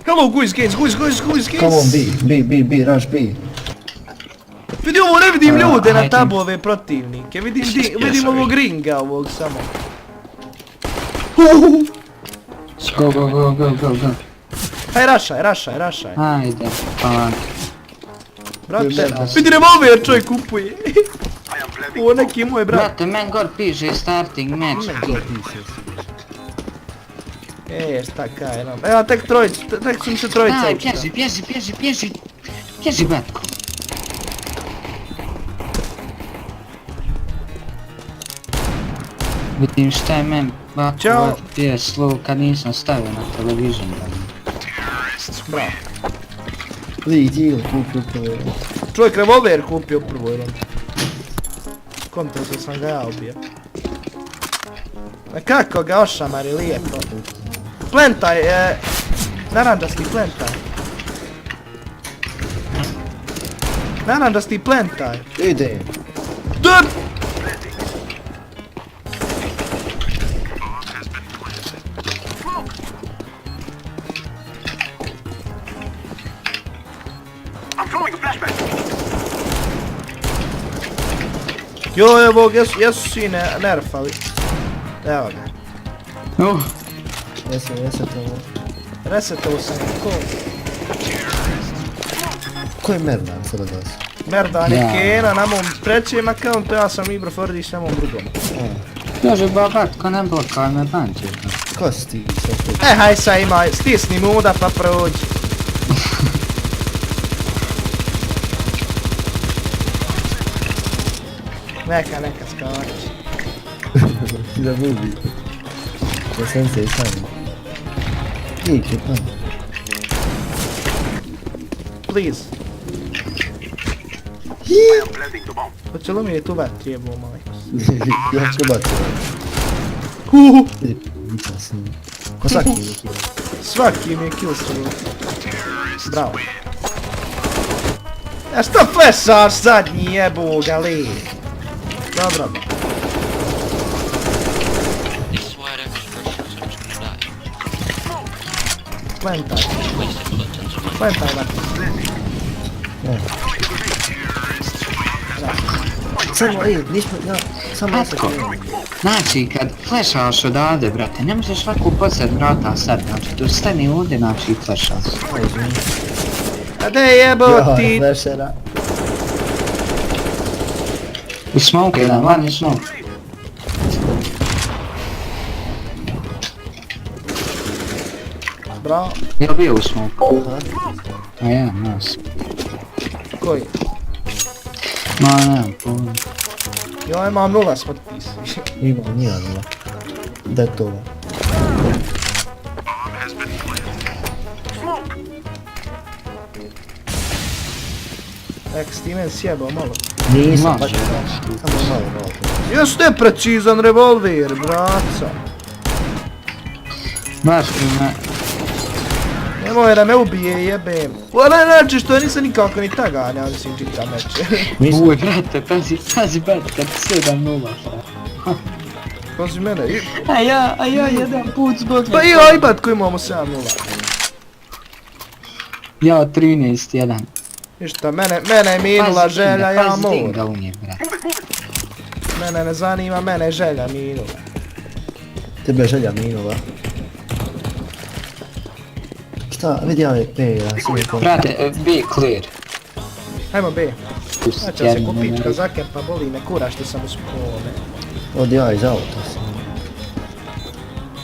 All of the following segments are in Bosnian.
Hello, guys, games. Come on, B, rush B. Vidi ovo, ne vidim ljude na tabove protivnike. Vidim ovog ringa ovog samo. Go. Haj, rašaj. Ajde, pa. Brate, vidi revolver čovjek kupuje. Ovo neki moj brat. Brate, men gor piše starting match. Šta kaj nam. Evo tek su mi se trojica Daj, učila. bježi, batko. Vidim šta je men Ćao. je slow kad nisam stavio na televiziju. Bravo. Vidi, kupio prvo. Čovjek revolver kupio u prvoj rundi. Kontra što sam ga ja ubio. Kako ga ošamari lijepo. Plentaj, naranđasti plentaj. Naranđasti plentaj. Ide. Dud! Jo, evo, jesu svi nerfali. Evo ga. Jesam prvo. Resetovo sam ko? Ko je Merdan sada das? Merdan je Kena na mom trećem accountu, ja sam Ibro Fordić na mom drugom. Kaže batko, ne blokaj me banđe. Ko si ti sad? Haj sad ima, stisni muda pa prođi. Neka skači. Da bubi. Da sam se i sam. Iće pa. Please. Hoće li mi je tu vatri jebo majko? Ja ću baciti. Nisam s njim. Ko svaki je kill. Svaki mi je kill solo. Bravo. Ja što flešaš zadnji jebo ga li? Dobro. Plentaj vatri. Samo, nismo, samo ja sam krenuo. Znači, kad flešaš odavde, brate, ne možeš ovako podsjet vrata sad, znači, tu stani ovdje, znači, i flešaš. A de jebo ti? Flešera. U smoke jedan, vani smoke. Bravo. Jel bio u smoke? A ja, nas. Koji? Ma, nemam pojma. Ja imam 0 smrt pisi. Imam nija nula. Da je to. Nek s time sjebao malo. Nisam, pa Može, samo malo. Jes neprecizan revolver, braca. baš me... Nemoj da me ubije jebem. Znači što ja nisam nikako ni tagane, ali mislim čita meče. Uj, brate, pazi, brate, kad 7-0, fra. Pazi mene. A ja jedan put zbog... Pa i ajbat koji imamo 7-0. Ja 13-1. Ništa, mene je minula želja, ja Pazi moram. dinga u nje, brate. Mene ne zanima, mene je želja minula. Tebe je želja minula. Šta, vidi ja je ja sam je Brate, be clear. Hajmo B. Znači da se kupička zakepa, boli me kura što sam u spone. Odi ja iz auta sam.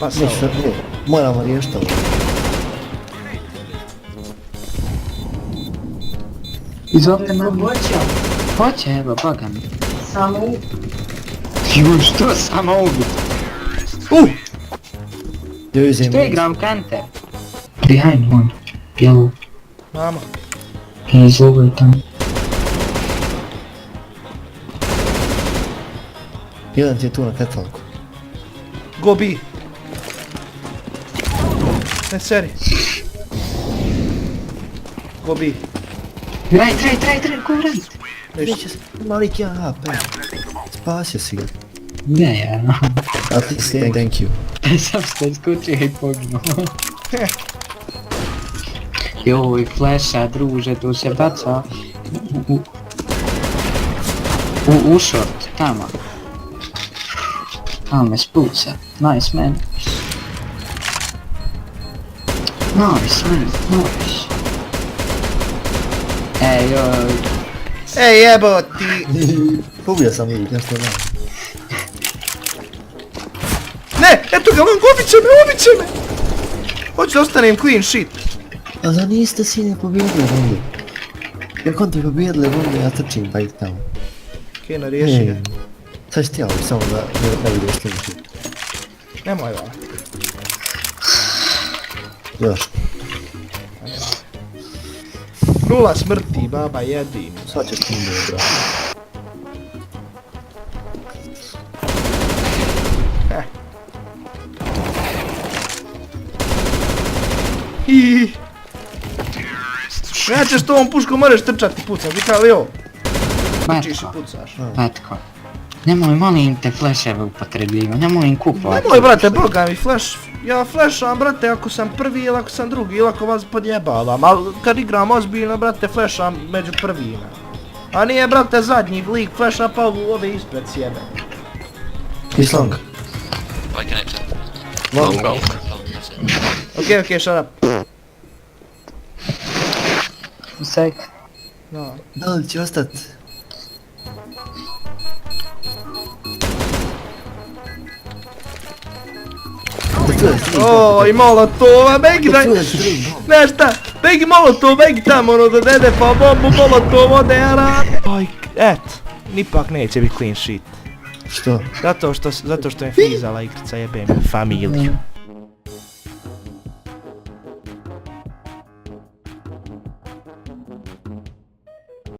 Pa sam. Ništa, moramo riješiti ovo. Izovite me oboća. Hoće, evo, boga mi. Samo ubit. Ju, što samo ubit? Što igram counter? Behind one. Yellow. Mama. He's over tam. Jedan ti je tu na catwalku. Go B. Ne seri. Go B. Right, go right. Neće se, malik jedan HP. spasio si ga. Ne, ja. A ti si, thank you. Sam ste skočio i poginuo. Joj, fleša, druže, tu se baca. U short, tamo. Tamo me spuca. Nice man. Nice man, nice. Ej, joj. Ej jeboti! Ubio sam ih, nešto da. Ne, eto ga, on ubit će me! Hoću da ostanem clean shit. A za niste sine pobjedili rundu? Jer kon ti pobjedili rundu, ja trčim pa ih tamo. Kena, riješi ga. Sad ću ti javiti samo da ne vidiš sljedeći. Nemoj va. Još. Nula smrti, baba, jedi. Sad ćeš ti mi bro. Hihihi. Ja ćeš s tom puškom moraš trčati pucat, vi kao li ovo? Trčiš i Matko, pucaš. Matko. Nemoj, molim te, fleševe upotrebljivo, nemoj im kupovat. Nemoj brate, boga mi, ja flešam brate ako sam prvi ili ako sam drugi ili ako vas podjebavam, ali kad igram ozbiljno brate flešam među prvima. A nije brate zadnji lik fleša pa ove ispred sjebe. He's long. Like connected. Long. Long. Okej, shut up. Sek. No. Da li će ostat? O, i molotova, begi daj! Ne šta, begi molotov, begi tamo ono da dede pa bombu molotov ode jara. Oj, ipak neće biti clean sheet. Što? Zato što je fizala igrica jebem familiju.